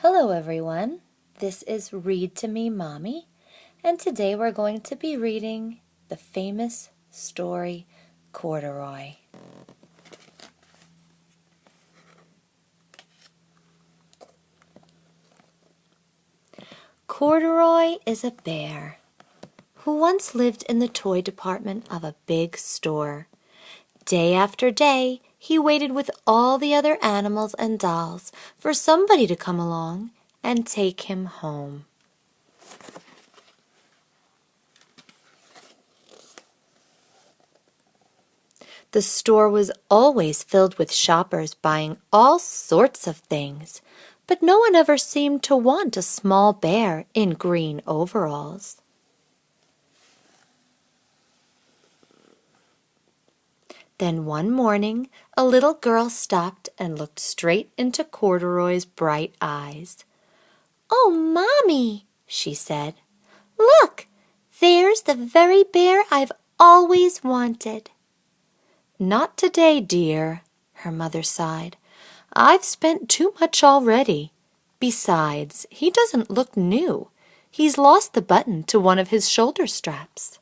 Hello everyone, this is Read to Me Mommy, and today we're going to be reading the famous story Corduroy. Corduroy is a bear who once lived in the toy department of a big store. Day after day, he waited with all the other animals and dolls for somebody to come along and take him home. The store was always filled with shoppers buying all sorts of things, but no one ever seemed to want a small bear in green overalls. Then one morning, a little girl stopped and looked straight into Corduroy's bright eyes. "Oh, Mommy," she said, "look, there's the very bear I've always wanted." "Not today, dear," her mother sighed. "I've spent too much already. Besides, he doesn't look new. He's lost the button to one of his shoulder straps."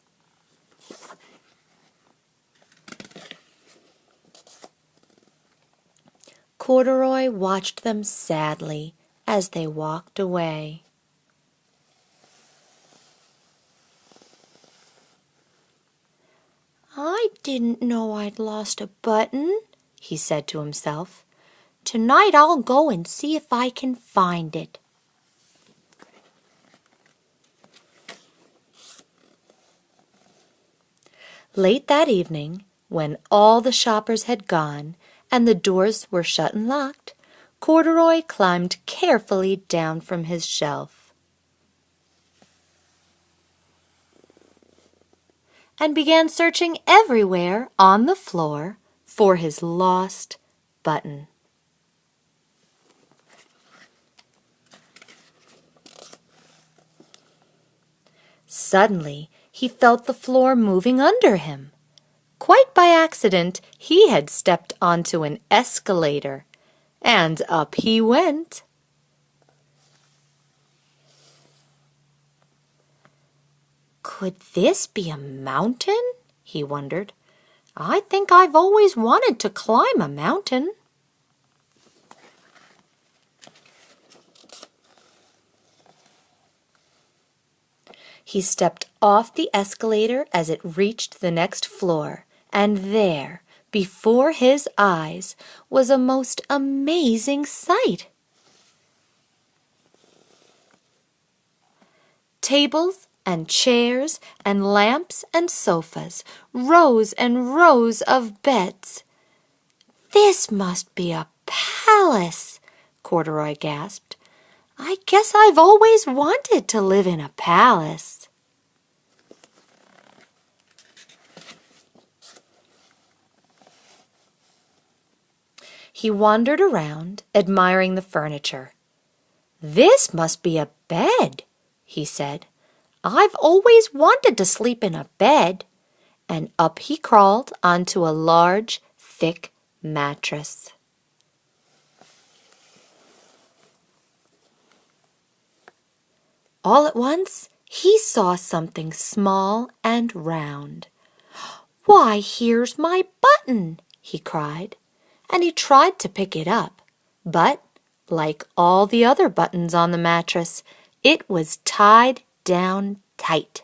Corduroy watched them sadly as they walked away. "I didn't know I'd lost a button," he said to himself. "Tonight I'll go and see if I can find it." Late that evening, when all the shoppers had gone and the doors were shut and locked, Corduroy climbed carefully down from his shelf and began searching everywhere on the floor for his lost button. Suddenly, he felt the floor moving under him. Quite by accident, he had stepped onto an escalator, and up he went. "Could this be a mountain?" he wondered. "I think I've always wanted to climb a mountain." He stepped off the escalator as it reached the next floor, and there, before his eyes, was a most amazing sight. Tables and chairs and lamps and sofas, rows and rows of beds. "This must be a palace," Corduroy gasped. "I guess I've always wanted to live in a palace." He wandered around, admiring the furniture. "This must be a bed," he said. "I've always wanted to sleep in a bed." And up he crawled onto a large, thick mattress. All at once, he saw something small and round. "Why, here's my button!" he cried, and he tried to pick it up, but, like all the other buttons on the mattress, it was tied down tight.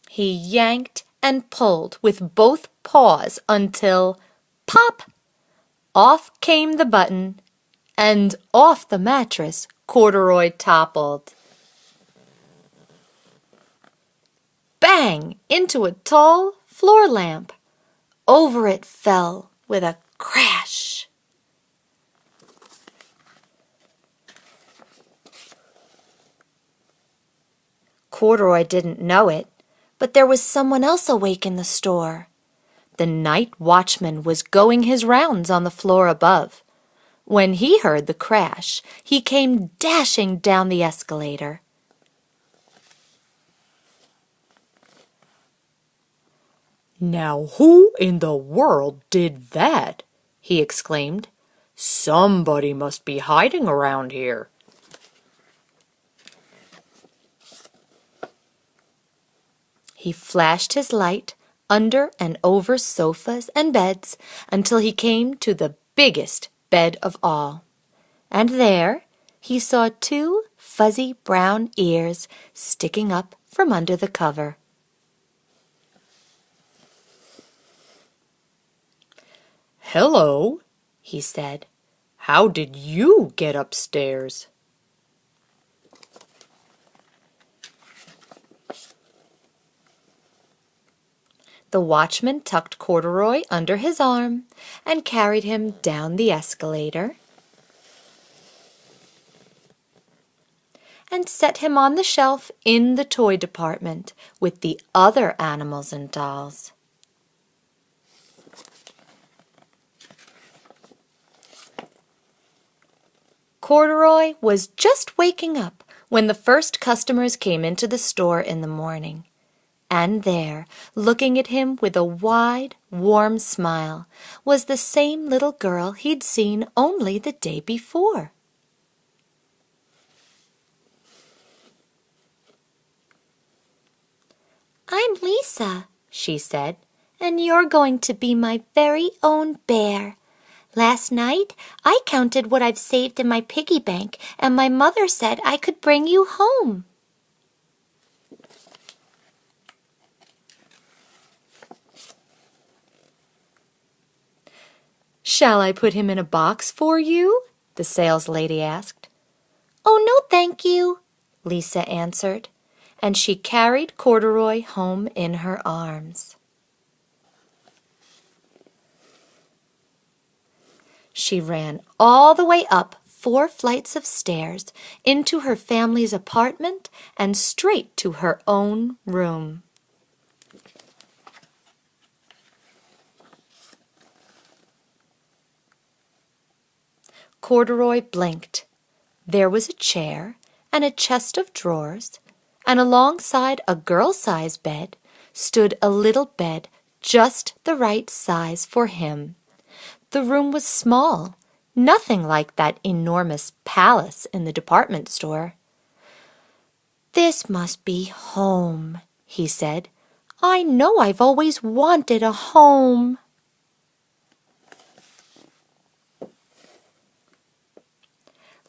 He yanked and pulled with both paws until, pop! Off came the button, and off the mattress Corduroy toppled. Bang! Into a tall floor lamp. Over it fell with a crash. Corduroy didn't know it, but there was someone else awake in the store. The night watchman was going his rounds on the floor above. When he heard the crash, he came dashing down the escalator. "Now who in the world did that?" he exclaimed. "Somebody must be hiding around here." He flashed his light under and over sofas and beds until he came to the biggest bed of all. And there he saw two fuzzy brown ears sticking up from under the cover. "Hello," he said. "How did you get upstairs?" The watchman tucked Corduroy under his arm and carried him down the escalator and set him on the shelf in the toy department with the other animals and dolls. Corduroy was just waking up when the first customers came into the store in the morning. And there, looking at him with a wide, warm smile, was the same little girl he'd seen only the day before. "I'm Lisa," she said, "and you're going to be my very own bear. Last night I counted what I've saved in my piggy bank, and my mother said I could bring you home." "Shall I put him in a box for you?" the saleslady asked. "Oh, no, thank you," Lisa answered, and she carried Corduroy home in her arms. She ran all the way up 4 flights of stairs into her family's apartment and straight to her own room. Corduroy blinked. There was a chair and a chest of drawers, and alongside a girl-size bed stood a little bed just the right size for him. The room was small, nothing like that enormous palace in the department store. "This must be home," he said. "I know I've always wanted a home."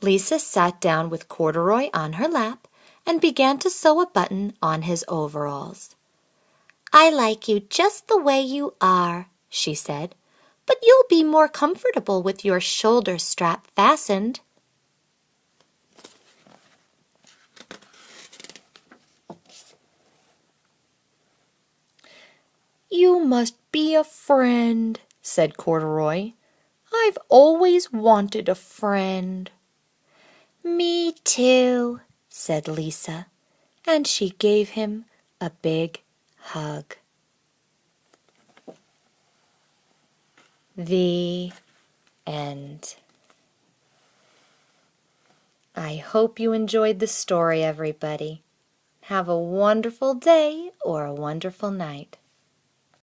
Lisa sat down with Corduroy on her lap and began to sew a button on his overalls. "I like you just the way you are," she said, "but you'll be more comfortable with your shoulder strap fastened." "You must be a friend," said Corduroy. "I've always wanted a friend." "Me too," said Lisa, and she gave him a big hug. The end. I hope you enjoyed the story, everybody. Have a wonderful day or a wonderful night.